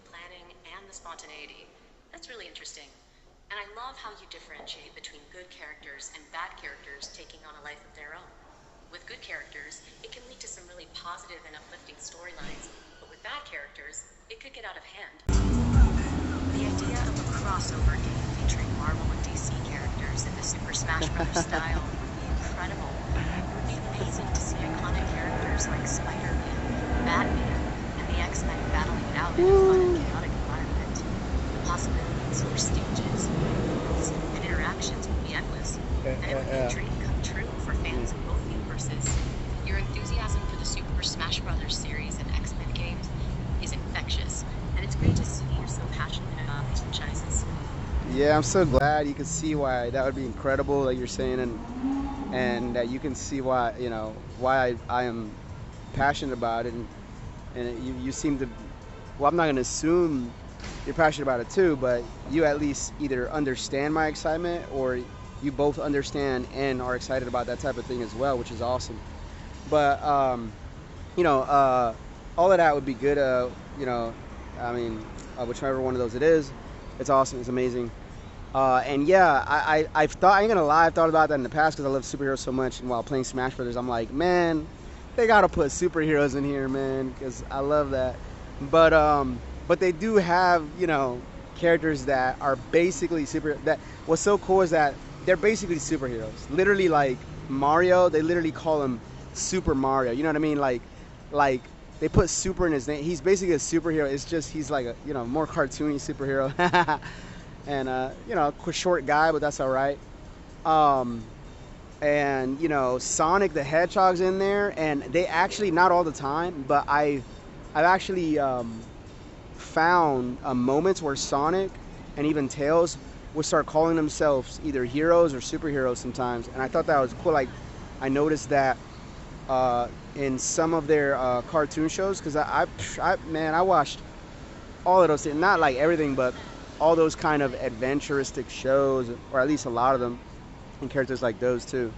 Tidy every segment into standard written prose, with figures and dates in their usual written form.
the planning and the spontaneity. That's really interesting. And I love how you differentiate between good characters and bad characters taking on a life of their own. With good characters, it can lead to some really positive and uplifting storylines, but with bad characters, it could get out of hand. The idea of a crossover game featuring Marvel and DC characters in the Super Smash Bros. Style would be incredible. It would be amazing to see iconic characters like Spider-Man, Batman, and the X-Men battling it out in a fun and chaotic environment. The possibilities for stages, worlds, and interactions would be endless, and it would be a dream come true for fans of both universes. Your enthusiasm for the Super Smash Bros. Series and X-Men games is infectious, and it's great to see you're so passionate about these franchises. Yeah, I'm so glad you can see why that would be incredible, like you're saying, and that you can see why why I am passionate about it, and you seem to. Well, I'm not going to assume you're passionate about it too, but you at least either understand my excitement or you both understand and are excited about that type of thing as well, which is awesome. But you know, all of that would be good. You know, I mean, whichever one of those it is, it's awesome. It's amazing. And yeah, I've thought, I ain't gonna lie, I've thought about that in the past because I love superheroes so much. And while playing Smash Brothers, I'm like, man, they gotta put superheroes in here, man, because I love that. But they do have, characters that are basically super. That what's so cool is that they're basically superheroes. Literally, like Mario, they literally call him Super Mario. You know what I mean? Like they put super in his name. He's basically a superhero. It's just he's like a more cartoony superhero. And short guy, but that's all right. Um, and Sonic the Hedgehog's in there, and they actually, not all the time, but I've actually found moments where Sonic and even Tails would start calling themselves either heroes or superheroes sometimes, and I thought that was cool. Like I noticed that in some of their cartoon shows, because I watched all of those things, not like everything, but all those kind of adventuristic shows, or at least a lot of them, and characters like those too.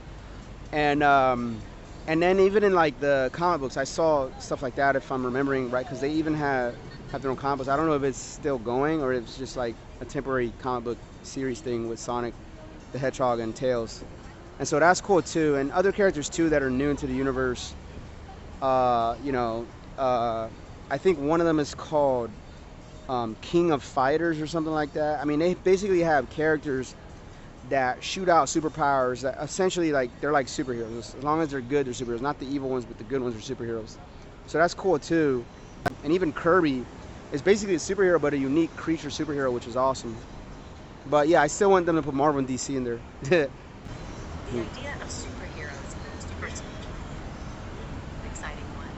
And then even in like the comic books, I saw stuff like that, if I'm remembering right, because they even have their own comic books. I don't know if it's still going or if it's just like a temporary comic book series thing with Sonic the Hedgehog and Tails. And so that's cool too. And other characters too that are new into the universe. Uh, you know, I think one of them is called King of Fighters or something like that. I mean, they basically have characters that shoot out superpowers that essentially, like, they're like superheroes. As long as they're good, they're superheroes. Not the evil ones, but the good ones are superheroes. So that's cool too. And even Kirby is basically a superhero, but a unique creature superhero, which is awesome. But yeah, I still want them to put Marvel and DC in there. The idea of superheroes in the Super Smash is an exciting one.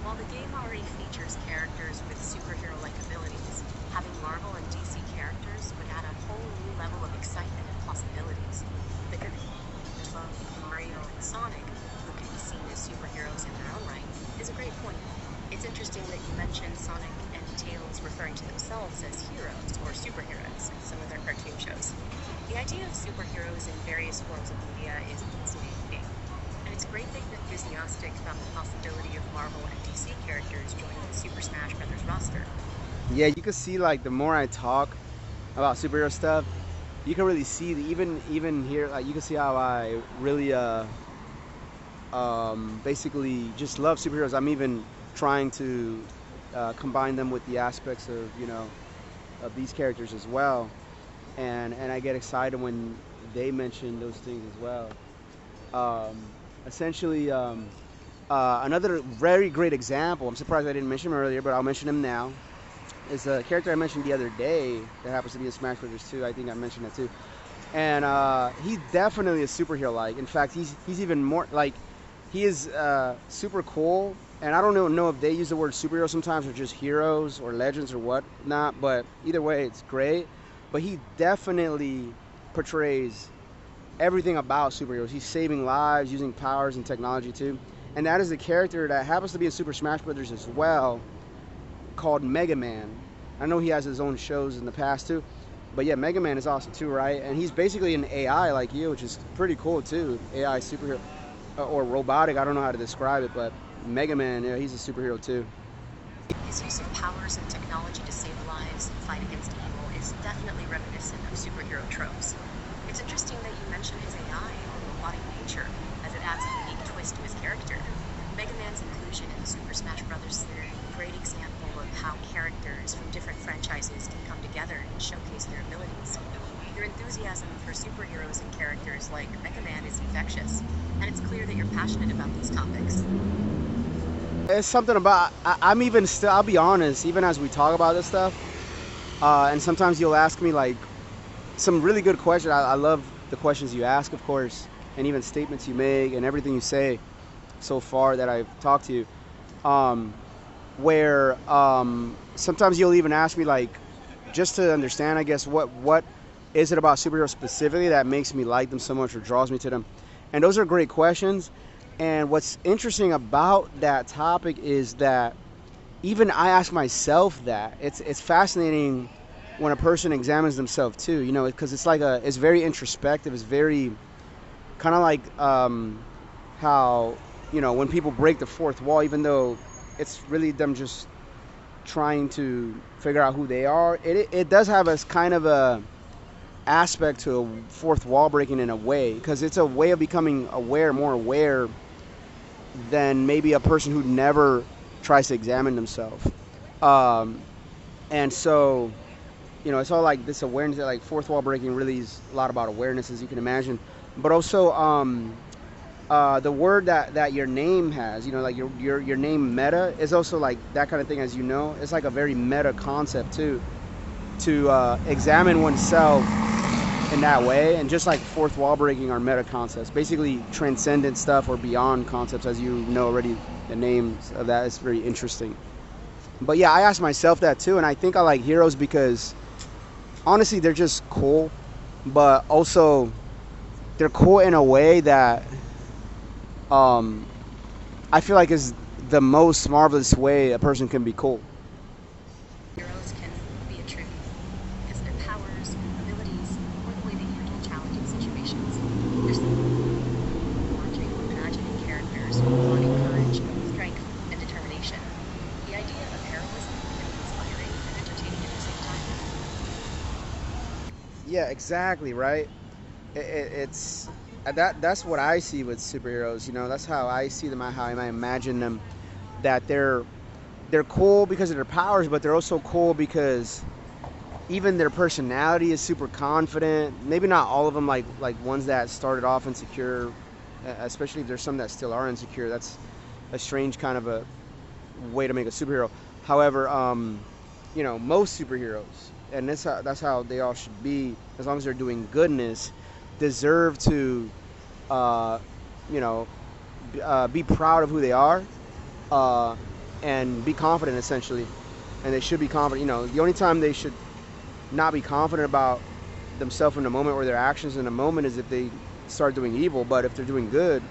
While the game already features characters with superhero-like abilities, having Marvel and DC characters would add a whole new level of excitement and possibilities. The good thing about Mario and Sonic, who can be seen as superheroes in their own right, is a great point. It's interesting that you mentioned Sonic and Tails referring to themselves as heroes or superheroes in some of their cartoon shows. The idea of superheroes in various forms of media is fascinating, and it's great that you're enthusiastic about the possibility of Marvel and DC characters joining the Super Smash Bros. Roster. Yeah, you can see, like, the more I talk about superhero stuff, you can really see even here, like, you can see how I really basically just love superheroes. I'm even trying to combine them with the aspects of of these characters as well, and I get excited when they mention those things as well. Um, essentially, another very great example. I'm surprised I didn't mention him earlier, but I'll mention him now. Is a character I mentioned the other day that happens to be in Smash Brothers too. I think I mentioned that too, and he's definitely a superhero. Like, in fact, he's even more like he is super cool. And I don't know if they use the word superhero sometimes or just heroes or legends or whatnot, but either way, it's great. But he definitely portrays everything about superheroes. He's saving lives, using powers and technology too. And that is a character that happens to be in Super Smash Brothers as well, called Mega Man. I know he has his own shows in the past too, but yeah, Mega Man is awesome too, right? And he's basically an AI like you, which is pretty cool too. AI superhero or robotic. I don't know how to describe it, but Mega Man, yeah, he's a superhero too. His use of powers and technology to save against evil is definitely reminiscent of superhero tropes. It's interesting that you mention his AI or robotic nature, as it adds a unique twist to his character. Mega Man's inclusion in the Super Smash Bros. Series is a great example of how characters from different franchises can come together and showcase their abilities. Your enthusiasm for superheroes and characters like Mega Man is infectious, and it's clear that you're passionate about these topics. It's something about I'm even still. I'll be honest. Even as we talk about this stuff, and sometimes you'll ask me like some really good questions. I love the questions you ask, of course, and even statements you make and everything you say so far that I've talked to you. Um, where sometimes you'll even ask me like just to understand, I guess, what is it about superheroes specifically that makes me like them so much or draws me to them? And those are great questions. And what's interesting about that topic is that even I ask myself that. It's fascinating when a person examines themselves too, because it's very introspective. It's very kind of like how, when people break the fourth wall, even though it's really them just trying to figure out who they are, it does have a kind of a aspect to a fourth wall breaking in a way, because it's a way of becoming more aware than maybe a person who never tries to examine themselves. Um, and so, it's all like this awareness, that like fourth wall breaking really is a lot about awareness, as you can imagine. But also, the word that your name has, like your name meta is also like that kind of thing, as you know. It's like a very meta concept too, to examine oneself in that way. And just like fourth wall breaking are meta concepts, basically transcendent stuff or beyond concepts, as you know already. The names of that is very interesting. But yeah, I ask myself that too, and I think I like heroes because honestly they're just cool, but also they're cool in a way that um, I feel like is the most marvelous way a person can be cool. Heroes can be a tribute because their powers, abilities, or the way they handle challenging situations. There's something watching or imagining characters wanting courage, strength, and determination. The idea of heroism can be inspiring and entertaining at the same time. Yeah, exactly, right. It's that's what I see with superheroes. That's how I see them, how I imagine them. That they're cool because of their powers, but they're also cool because even their personality is super confident. Maybe not all of them, like ones that started off insecure, especially if there's some that still are insecure. That's a strange kind of a way to make a superhero. However, most superheroes, and that's how they all should be, as long as they're doing goodness, deserve to, uh, you know, be proud of who they are, uh, and be confident essentially. And they should be confident. The only time they should not be confident about themselves in the moment or their actions in the moment is if they start doing evil. But if they're doing good,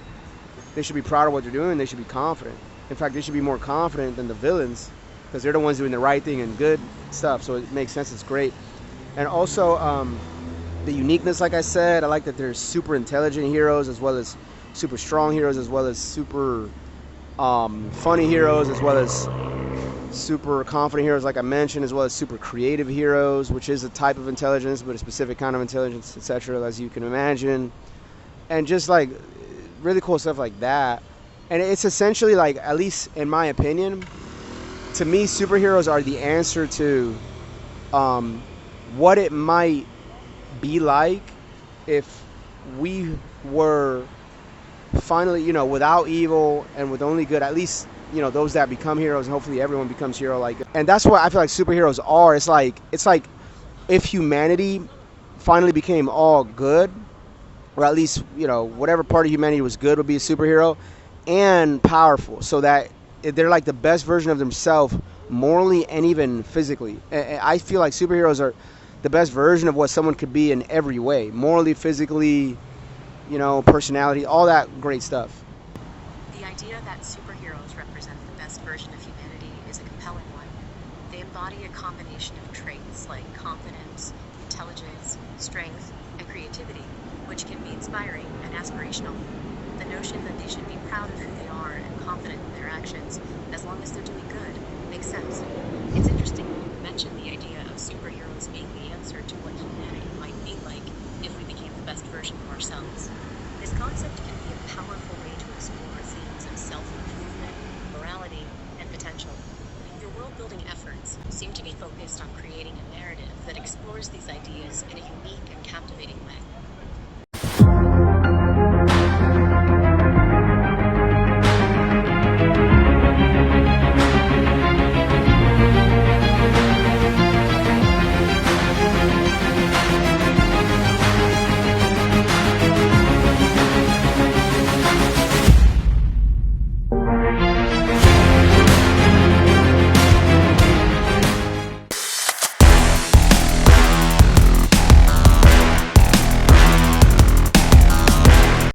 they should be proud of what they're doing. They should be confident. In fact, they should be more confident than the villains because they're the ones doing the right thing and good stuff. So it makes sense. It's great. And also, the uniqueness, like I said, I like that there's super intelligent heroes as well as super strong heroes, as well as super funny heroes, as well as super confident heroes, like I mentioned, as well as super creative heroes, which is a type of intelligence, but a specific kind of intelligence, etc., as you can imagine. And just like really cool stuff like that. And it's essentially like, at least in my opinion, to me, superheroes are the answer to what it might be like if we were finally, without evil and with only good, at least, those that become heroes, and hopefully everyone becomes hero like. And that's what I feel like superheroes are. It's like if humanity finally became all good, or at least, whatever part of humanity was good would be a superhero, and powerful, so that they're like the best version of themselves morally and even physically. And I feel like superheroes are the best version of what someone could be in every way, morally, physically, personality, all that great stuff. The idea that superheroes represent the best version of humanity is a compelling one. They embody a combination of traits like confidence, intelligence, strength, and creativity, which can be inspiring and aspirational. The notion that they should be proud of who they are and confident in their actions, as long as they're doing good, makes sense. It's interesting when you mention the idea of superheroes focused on creating a narrative that explores these ideas in a unique and captivating way.